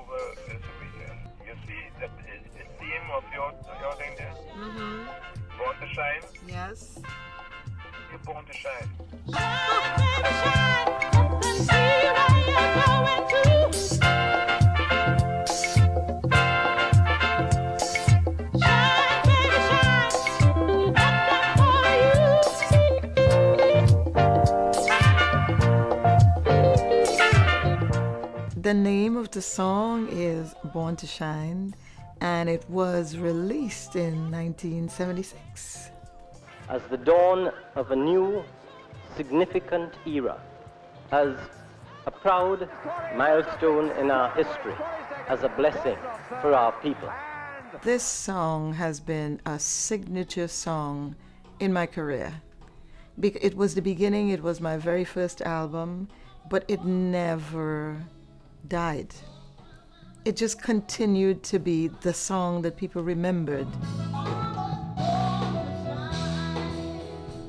over this weekend. You see the theme of your thing there? Mm-hmm. Born to shine? Yes. You're born to shine. Shine, baby, shine, and see where you're going to. Shine, baby, shine, got that for you. The name of the song is Born to Shine, and it was released in 1976. As the dawn of a new, significant era, as a proud milestone in our history, as a blessing for our people. This song has been a signature song in my career. It was the beginning, it was my very first album, but it never died. It just continued to be the song that people remembered.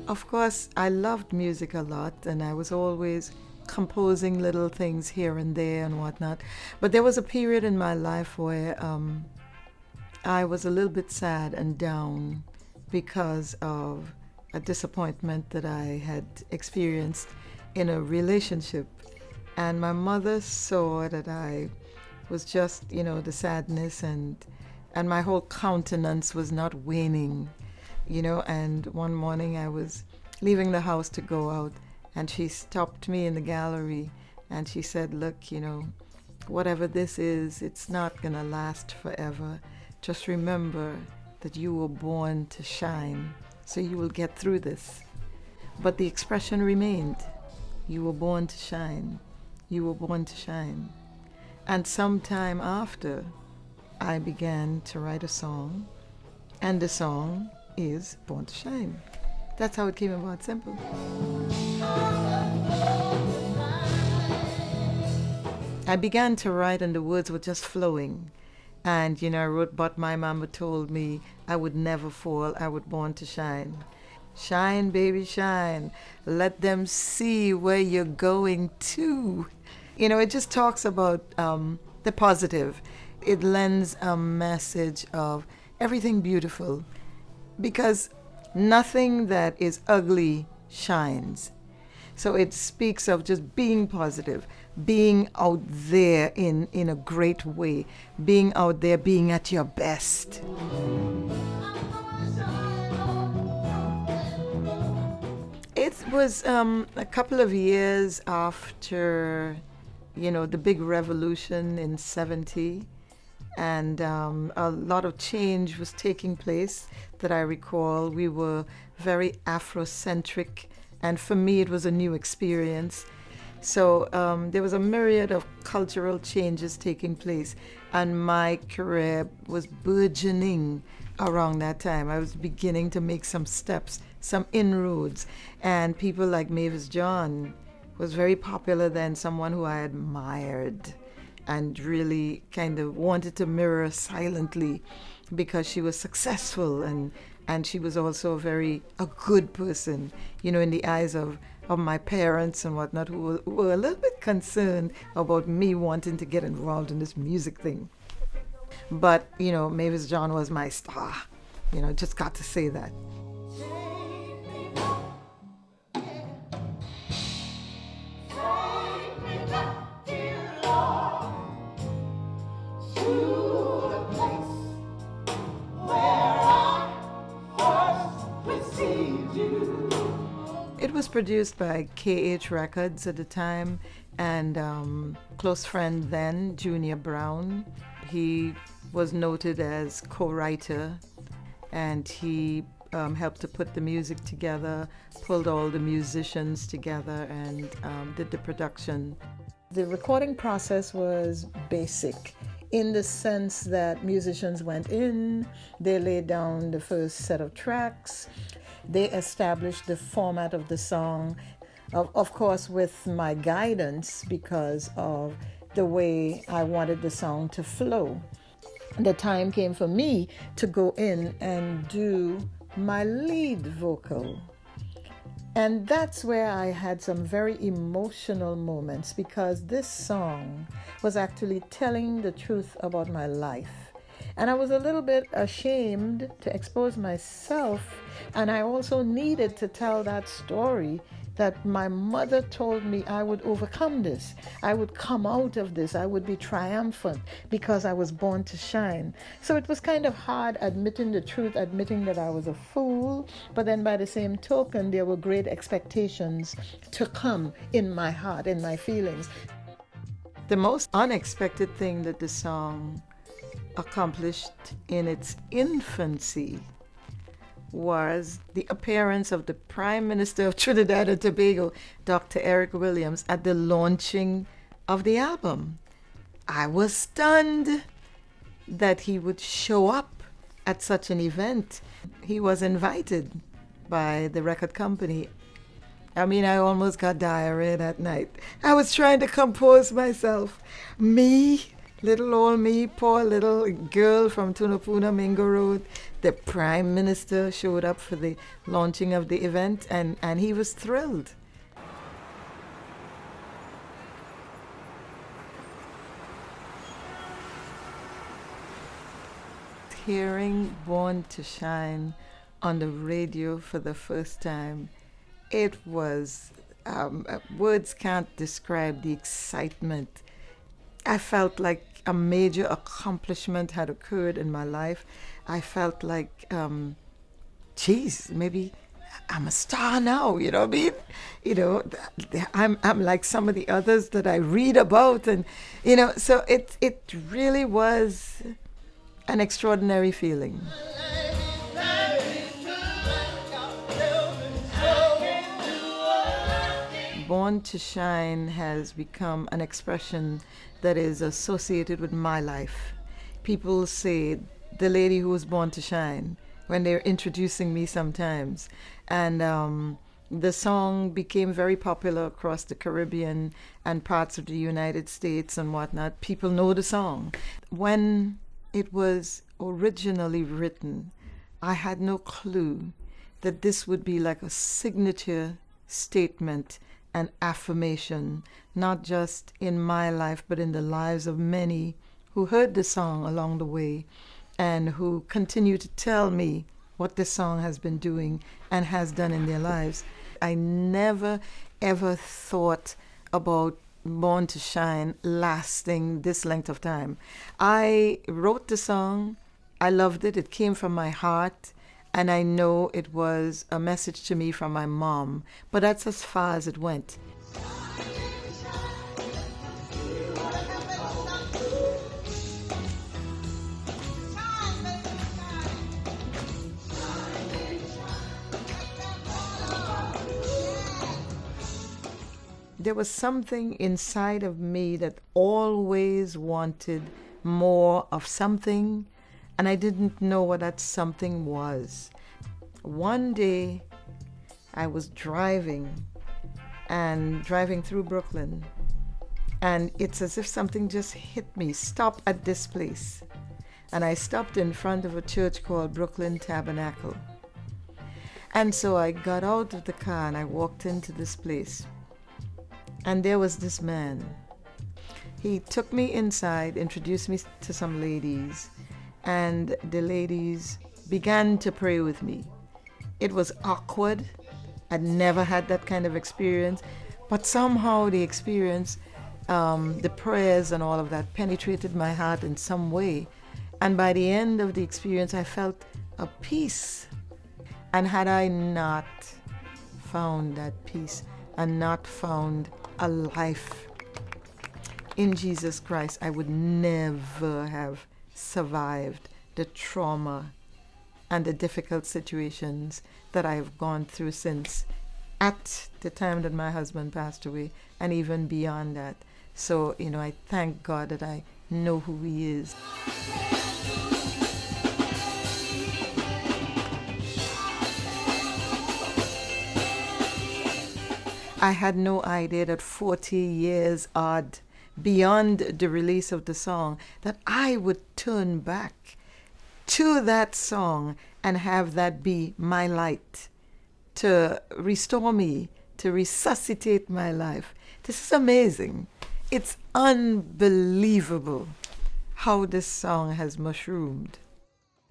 Of course, I loved music a lot, and I was always composing little things here and there and whatnot. But there was a period in my life where I was a little bit sad and down because of a disappointment that I had experienced in a relationship. And my mother saw that I was just, the sadness, and my whole countenance was not waning. And one morning I was leaving the house to go out, and she stopped me in the gallery and she said, look, whatever this is, it's not gonna last forever. Just remember that you were born to shine, so you will get through this. But the expression remained. You were born to shine. You were born to shine. And sometime after, I began to write a song, and the song is Born to Shine. That's how it came about, simple. I began to write and the words were just flowing. And, I wrote, but my mama told me I would never fall, I was born to shine. Shine, baby, shine. Let them see where you're going to. It just talks about the positive. It lends a message of everything beautiful, because nothing that is ugly shines. So it speaks of just being positive, being out there in a great way, being out there, being at your best. It was a couple of years after, the big revolution in 70. And a lot of change was taking place that I recall. We were very Afrocentric, and for me it was a new experience. So there was a myriad of cultural changes taking place, and my career was burgeoning around that time. I was beginning to make some steps, some inroads, and people like Mavis John was very popular then, someone who I admired and really kind of wanted to mirror silently, because she was successful and she was also a good person, in the eyes of my parents and whatnot, who were a little bit concerned about me wanting to get involved in this music thing. But, Mavis John was my star. Just got to say that. It was produced by KH Records at the time, and close friend then, Junior Brown. He was noted as co-writer, and he helped to put the music together, pulled all the musicians together, and did the production. The recording process was basic, in the sense that musicians went in, they laid down the first set of tracks, they established the format of the song, of course with my guidance because of the way I wanted the song to flow. The time came for me to go in and do my lead vocal. And that's where I had some very emotional moments, because this song was actually telling the truth about my life. And I was a little bit ashamed to expose myself, and I also needed to tell that story that my mother told me I would overcome this. I would come out of this. I would be triumphant because I was born to shine. So it was kind of hard admitting the truth, admitting that I was a fool, but then by the same token, there were great expectations to come in my heart, in my feelings. The most unexpected thing that the song accomplished in its infancy was the appearance of the Prime Minister of Trinidad and Tobago, Dr. Eric Williams, at the launching of the album. I was stunned that he would show up at such an event. He was invited by the record company. I mean, I almost got diarrhea that night. I was trying to compose myself. Me, little old me, poor little girl from Tunapuna Mingo Road. The Prime Minister showed up for the launching of the event, and he was thrilled. Hearing Born to Shine on the radio for the first time, it was, words can't describe the excitement. I felt like a major accomplishment had occurred in my life. I felt like, geez, maybe I'm a star now, you know what I mean? You know, I'm like some of the others that I read about, and, you know, so it really was an extraordinary feeling. Born to Shine has become an expression that is associated with my life. People say, the lady who was born to shine, when they're introducing me sometimes. And the song became very popular across the Caribbean and parts of the United States and whatnot. People know the song. When it was originally written, I had no clue that this would be like a signature statement and affirmation, not just in my life, but in the lives of many who heard the song along the way and who continue to tell me what this song has been doing and has done in their lives. I never, ever thought about Born to Shine lasting this length of time. I wrote the song, I loved it, it came from my heart, and I know it was a message to me from my mom, but that's as far as it went. There was something inside of me that always wanted more of something, and I didn't know what that something was. One day, I was driving through Brooklyn, and it's as if something just hit me. Stop at this place. And I stopped in front of a church called Brooklyn Tabernacle. And so I got out of the car and I walked into this place. And there was this man. He took me inside, introduced me to some ladies, and the ladies began to pray with me. It was awkward. I'd never had that kind of experience, but somehow the experience, the prayers and all of that penetrated my heart in some way. And by the end of the experience, I felt a peace. And had I not found that peace and not found a life in Jesus Christ, I would never have survived the trauma and the difficult situations that I've gone through since, at the time that my husband passed away, and even beyond that. So, you know, I thank God that I know who He is. I had no idea that 40 years odd beyond the release of the song, that I would turn back to that song and have that be my light to restore me, to resuscitate my life. This is amazing. It's unbelievable how this song has mushroomed.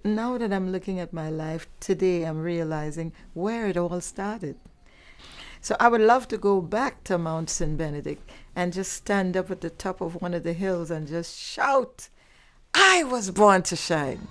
Now that I'm looking at my life today, I'm realizing where it all started. So I would love to go back to Mount St. Benedict and just stand up at the top of one of the hills and just shout, I was born to shine.